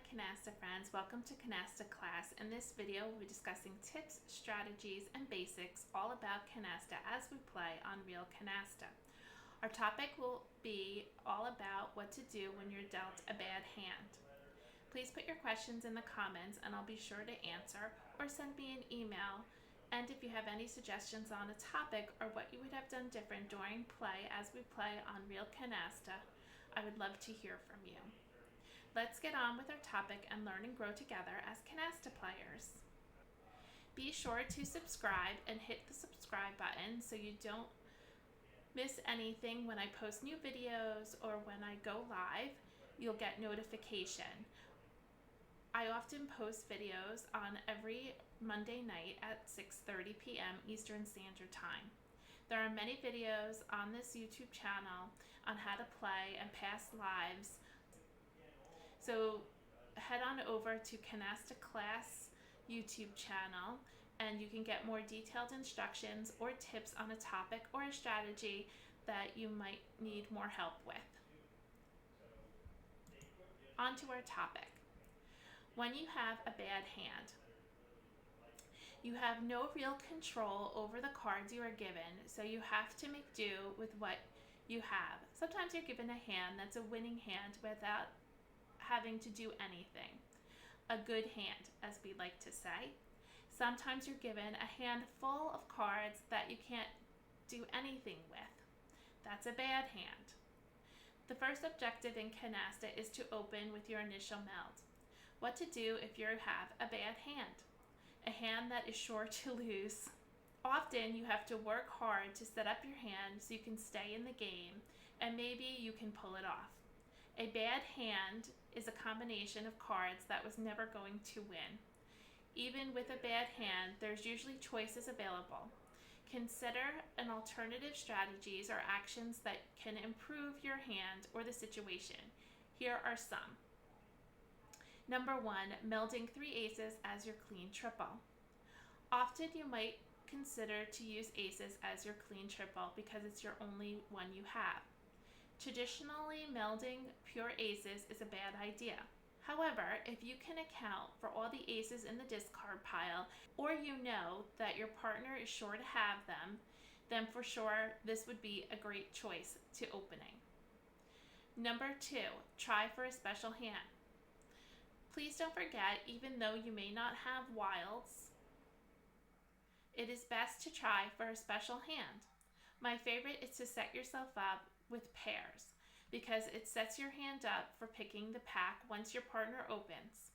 Canasta friends, welcome to Canasta Class. In this video, we'll be discussing tips, strategies, and basics all about Canasta as we play on real Canasta. Our topic will be all about what to do when you're dealt a bad hand. Please put your questions in the comments and I'll be sure to answer, or send me an email. And if you have any suggestions on a topic or what you would have done different during play as we play on real Canasta, I would love to hear from you. Let's get on with our topic and learn and grow together as Canasta players. Be sure to subscribe and hit the subscribe button so you don't miss anything when I post new videos or when I go live. You'll get notification. I often post videos on every Monday night at 6:30 p.m. Eastern Standard Time. There are many videos on this YouTube channel on how to play and past lives. So head on over to Canasta Class YouTube channel and you can get more detailed instructions or tips on a topic or a strategy that you might need more help with. On to our topic. When you have a bad hand, you have no real control over the cards you are given, so you have to make do with what you have. Sometimes you're given a hand that's a winning hand without having to do anything. A good hand, as we like to say. Sometimes you're given a hand full of cards that you can't do anything with. That's a bad hand. The first objective in Canasta is to open with your initial meld. What to do if you have a bad hand, a hand that is sure to lose. Often you have to work hard to set up your hand so you can stay in the game, and maybe you can pull it off. A bad hand is a combination of cards that was never going to win. Even with a bad hand, there's usually choices available. Consider an alternative strategies or actions that can improve your hand or the situation. Here are some. Number 1, melding 3 aces as your clean triple. Often you might consider to use aces as your clean triple because it's your only one you have. Traditionally, melding pure aces is a bad idea. However, if you can account for all the aces in the discard pile, or you know that your partner is sure to have them, then for sure this would be a great choice to opening. Number 2, try for a special hand. Please don't forget, even though you may not have wilds, it is best to try for a special hand. My favorite is to set yourself up with pairs because it sets your hand up for picking the pack once your partner opens.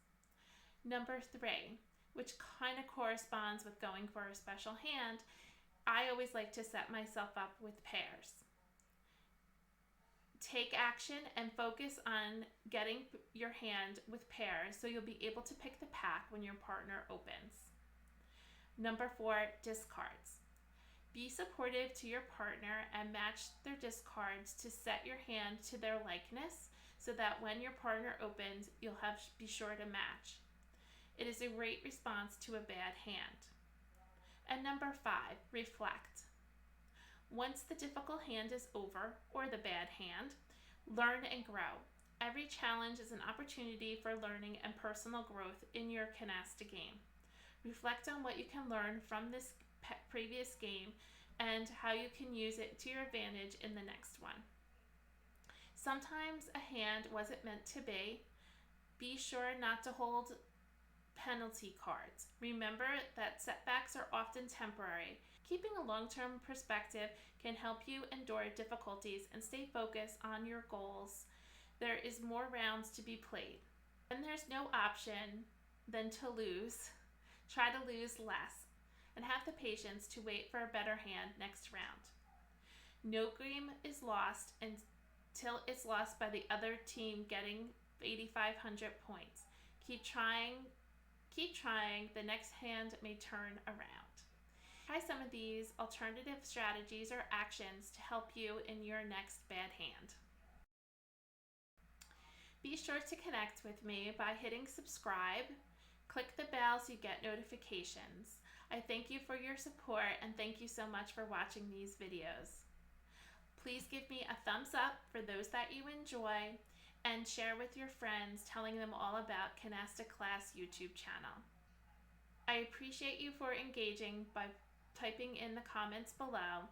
Number 3, which kind of corresponds with going for a special hand, I always like to set myself up with pairs. Take action and focus on getting your hand with pairs so you'll be able to pick the pack when your partner opens. Number 4, discards. Be supportive to your partner and match their discards to set your hand to their likeness so that when your partner opens, you'll be sure to match. It is a great response to a bad hand. And number 5, reflect. Once the difficult hand is over, or the bad hand, learn and grow. Every challenge is an opportunity for learning and personal growth in your Canasta game. Reflect on what you can learn from this previous game and how you can use it to your advantage in the next one. Sometimes a hand wasn't meant to be. Be sure not to hold penalty cards. Remember that setbacks are often temporary. Keeping a long-term perspective can help you endure difficulties and stay focused on your goals. There is more rounds to be played. When there's no option than to lose, try to lose less and have the patience to wait for a better hand next round. No game is lost until it's lost by the other team getting 8,500 points. Keep trying, the next hand may turn around. Try some of these alternative strategies or actions to help you in your next bad hand. Be sure to connect with me by hitting subscribe. Click the bell so you get notifications. I thank you for your support and thank you so much for watching these videos. Please give me a thumbs up for those that you enjoy and share with your friends, telling them all about Canasta Class YouTube channel. I appreciate you for engaging by typing in the comments below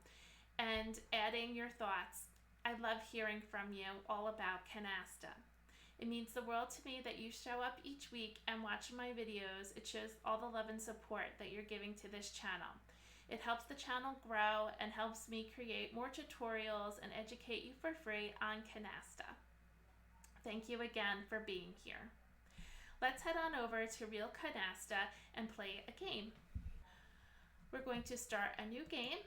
and adding your thoughts. I love hearing from you all about Canasta. It means the world to me that you show up each week and watch my videos. It shows all the love and support that you're giving to this channel. It helps the channel grow and helps me create more tutorials and educate you for free on Canasta. Thank you again for being here. Let's head on over to Real Canasta and play a game. We're going to start a new game.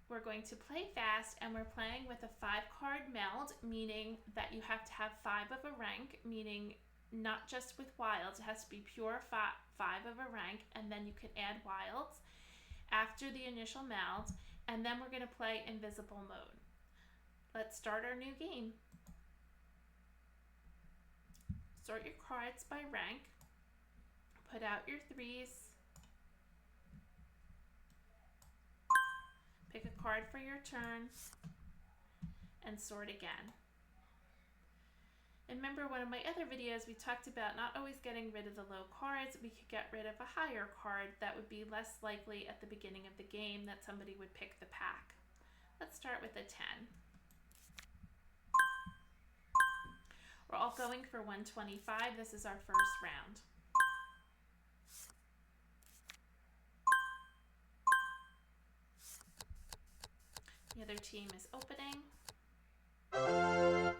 We're going to play fast, and we're playing with a 5-card meld, meaning that you have to have 5 of a rank, meaning not just with wilds. It has to be pure 5 of a rank, and then you can add wilds after the initial meld, and then we're going to play invisible mode. Let's start our new game. Sort your cards by rank. Put out your 3s. Pick a card for your turn and sort again. And remember, one of my other videos we talked about not always getting rid of the low cards. We could get rid of a higher card that would be less likely at the beginning of the game that somebody would pick the pack. Let's start with a 10. We're all going for 125. This is our first round. The other team is opening. I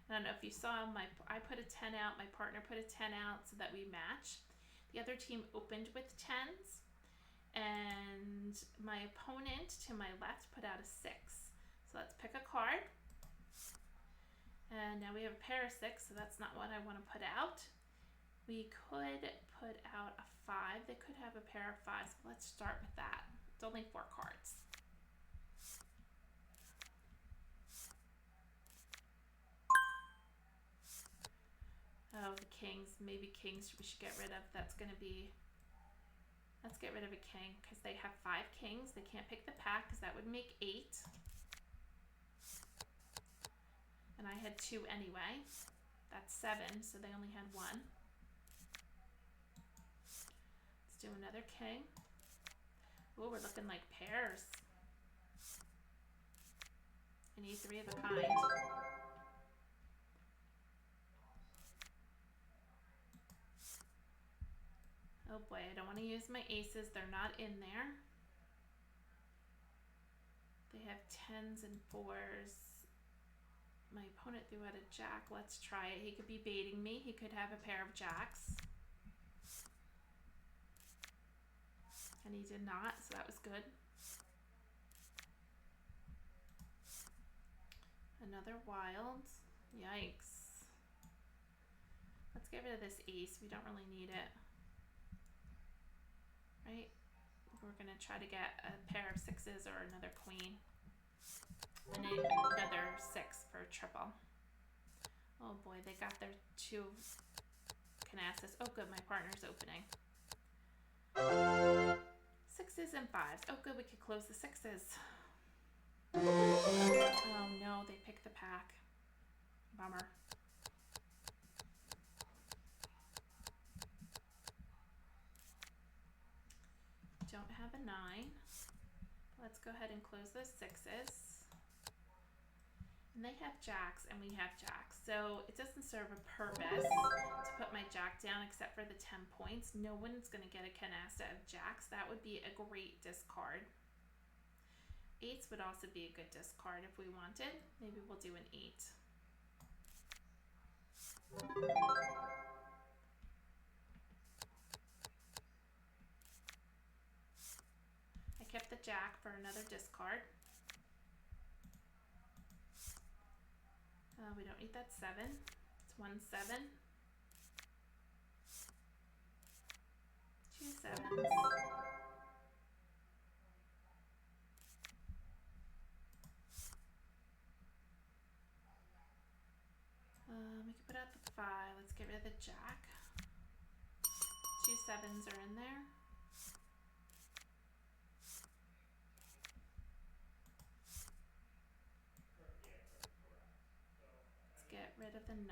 don't know if you saw, I put a 10 out, my partner put a 10 out so that we match. The other team opened with 10s, and my opponent to my left put out a 6. So let's pick a card. And now we have a pair of 6, so that's not what I want to put out. We could put out a 5. They could have a pair of 5s, but let's start with that. It's only 4 cards. Oh, the kings. Maybe kings we should get rid of. Let's get rid of a king because they have 5 kings. They can't pick the pack because that would make 8. And I had 2 anyway. That's 7, so they only had 1. Let's do another king. Oh, we're looking like pairs. I need 3 of a kind. Oh boy, I don't want to use my aces. They're not in there. They have 10s and 4s. My opponent threw out a jack. Let's try it. He could be baiting me. He could have a pair of jacks. And he did not, so that was good. Another wild. Yikes. Let's get rid of this ace. We don't really need it. Right? We're going to try to get a pair of 6s or another queen. And another 6 for triple. Oh boy, they got their 2 canastas. Oh good, my partner's opening. 6s and 5s. Oh good, we could close the 6s. Oh no, they picked the pack. Bummer. Don't have a 9. Let's go ahead and close those 6s. And they have jacks and we have jacks. So it doesn't serve a purpose to put my jack down except for the 10 points. No one's going to get a canasta of jacks. That would be a great discard. 8s would also be a good discard if we wanted. Maybe we'll do an 8. I kept the jack for another discard. We don't need that 7. It's 1 7. 2 7s. We can put out the 5. Let's get rid of the jack. 2 7s are in there. a 9.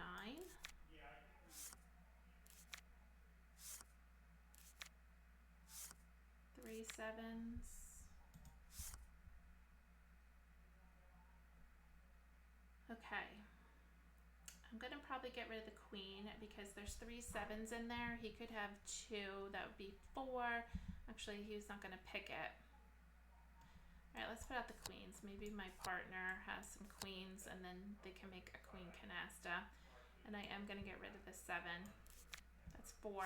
3 sevens. Okay. I'm going to probably get rid of the queen because there's 3 sevens in there. He could have 2. That would be 4. Actually, he's not going to pick it. All right, let's put out the queens. Maybe my partner has some queens and then they can make a queen canasta. And I am going to get rid of the 7. That's 4.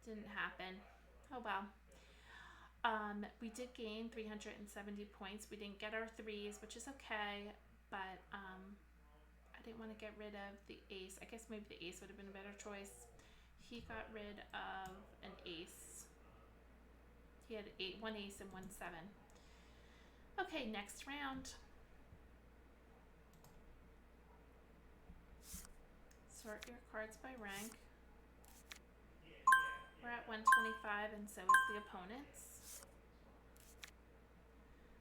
Didn't happen. Oh well. We did gain 370 points. We didn't get our 3s, which is okay, but I didn't want to get rid of the ace. I guess maybe the ace would have been a better choice. He got rid of an ace. He had 1 ace and 1 7. Okay, next round. Sort your cards by rank. We're at 125 and so is the opponent's.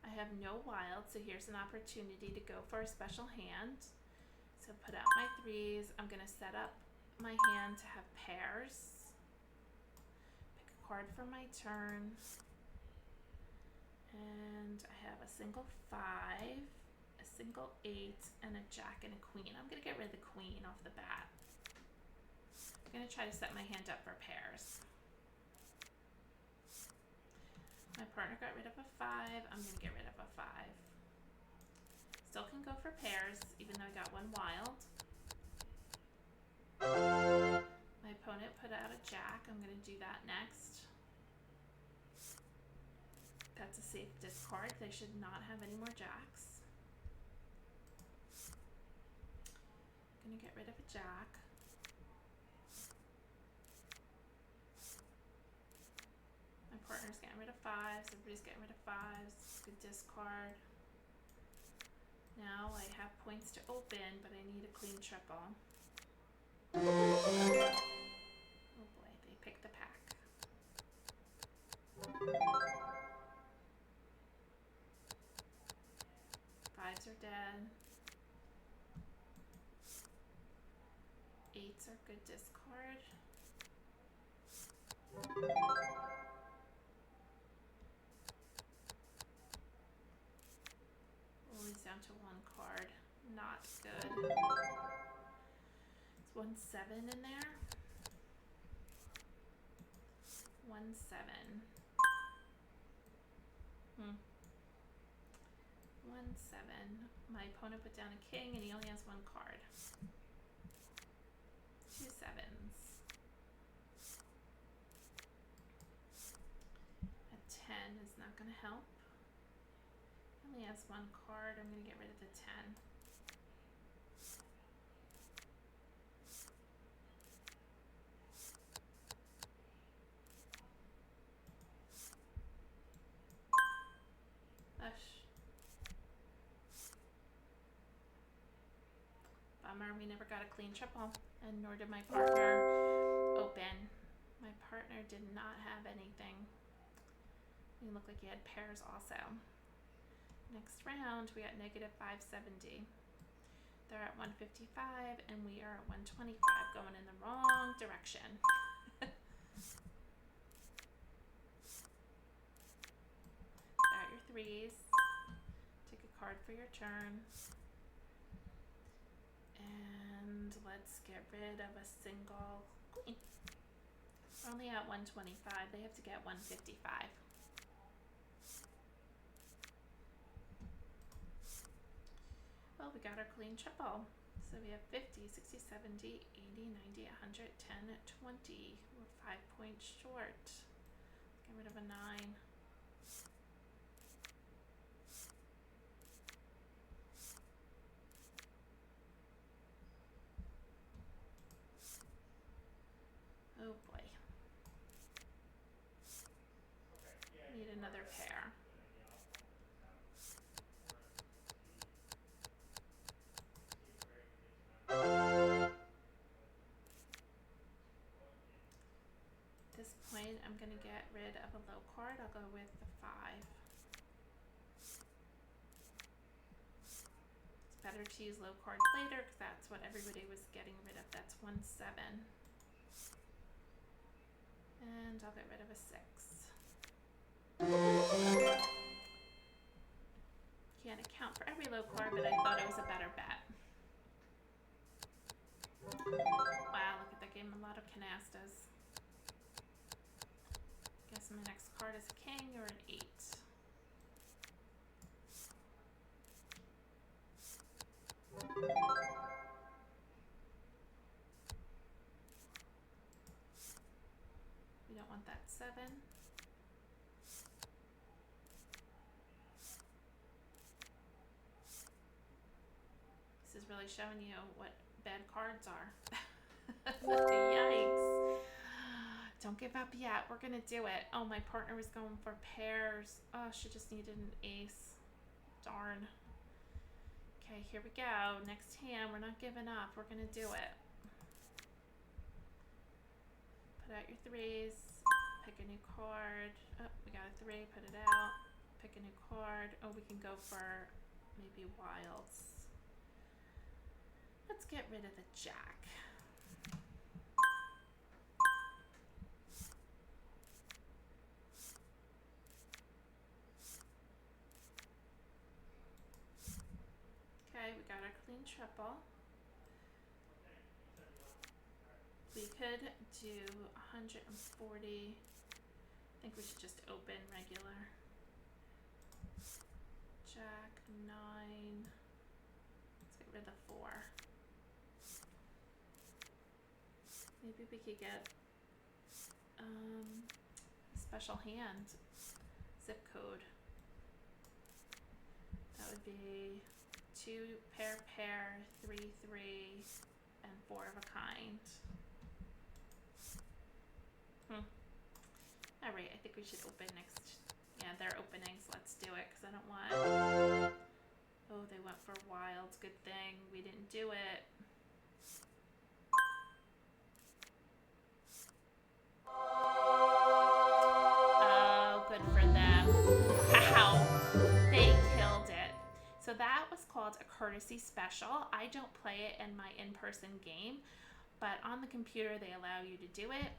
I have no wild, so here's an opportunity to go for a special hand. So put out my 3s. I'm going to set up my hand to have pairs. Pick a card for my turn. And I have a single 5, a single 8, and a jack and a queen. I'm going to get rid of the queen off the bat. I'm going to try to set my hand up for pairs. My partner got rid of a 5. I'm going to get rid of a 5. Still can go for pairs, even though I got 1 wild. My opponent put out a jack. I'm going to do that next. That's a safe discard. They should not have any more jacks. I'm going to get rid of a jack. My partner's getting rid of 5s. Everybody's getting rid of 5s. Good discard. Now I have points to open, but I need a clean triple. Oh boy, they picked the pack. 5s are dead. 8s are good discard. Always down to 1 card. Not good. It's 1 7 in there. 1 7. 1 7. My opponent put down a king and he only has 1 card. 2 sevens. A 10 is not going to help. Only has 1 card. I'm going to get rid of the 10. Bummer, we never got a clean triple, and nor did my partner open. My partner did not have anything. He looked like he had pairs also. Next round, we got negative 570. They're at 155, and we are at 125, going in the wrong direction. Put out your 3s. Take a card for your turn. And let's get rid of a single queen. We're only at 125. They have to get 155. Well, we got our clean triple. So we have 50, 60, 70, 80, 90, 100, 10, 20. We're 5 points short. Get rid of a 9. Oh boy. Need another pair. At this point, I'm going to get rid of a low card. I'll go with the 5. better to use low cards later because that's what everybody was getting rid of. That's 1, 7. And I'll get rid of a 6. Can't account for every low card, but I thought it was a better bet. Wow, look at that game. A lot of canastas. Guess my next card is a king or an 8. We don't want that 7. This is really showing you what bad cards are. Yikes. Don't give up yet. We're going to do it. Oh, my partner was going for pairs. Oh, she just needed an ace. Darn. Okay, here we go. Next hand. We're not giving up. We're going to do it. Put out your 3s. Pick a new card. Oh, we got a 3. Put it out. Pick a new card. Oh, we can go for maybe wilds. Let's get rid of the jack. Okay, we got our clean triple. We could do 140. I think we should just open regular. Jack, 9. Let's get rid of the 4. Maybe we could get special hand zip code. That would be 2 pair, 3, 3, and 4 of a kind. All right, I think we should open next. Yeah, they're opening, so let's do it because I don't want. Oh, they went for wilds. Good thing we didn't do it. Oh, good for them. Wow, they killed it. So that was called a courtesy special. I don't play it in my in-person game, but on the computer they allow you to do it.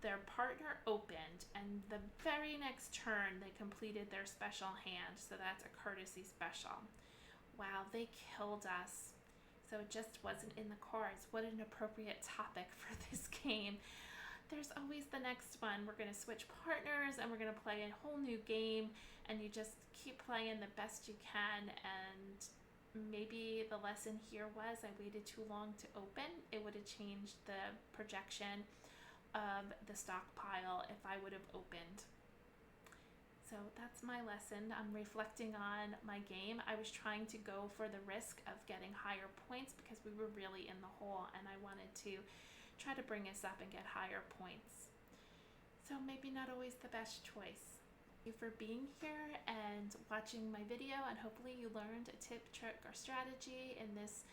Their partner opened, and the very next turn they completed their special hand, so that's a courtesy special. Wow, they killed us. So it just wasn't in the cards. What an appropriate topic for this game. There's always the next one. We're going to switch partners, and we're going to play a whole new game, and you just keep playing the best you can. And maybe the lesson here was I waited too long to open. It would have changed the projection of the stockpile if I would have opened. So that's my lesson. I'm reflecting on my game. I was trying to go for the risk of getting higher points because we were really in the hole, and I wanted to try to bring us up and get higher points. So maybe not always the best choice. Thank you for being here and watching my video, and hopefully you learned a tip, trick, or strategy in this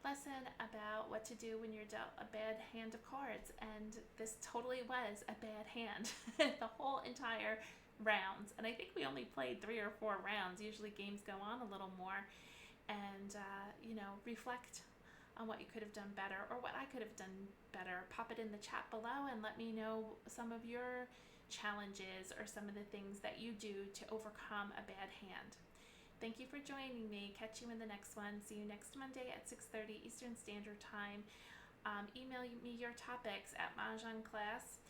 lesson about what to do when you're dealt a bad hand of cards. And this totally was a bad hand the whole entire rounds, and I think we only played 3 or 4 rounds. Usually games go on a little more. And you know, reflect on what you could have done better or what I could have done better. Pop it in the chat below and let me know some of your challenges or some of the things that you do to overcome a bad hand. Thank you for joining me. Catch you in the next one. See you next Monday at 6:30 Eastern Standard Time. Email me your topics at Mahjong Class.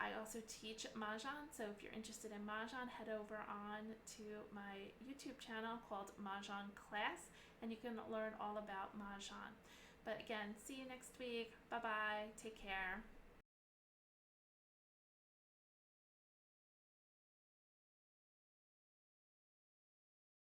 I also teach Mahjong, so if you're interested in Mahjong, head over on to my YouTube channel called Mahjong Class, and you can learn all about Mahjong. But again, see you next week. Bye-bye. Take care.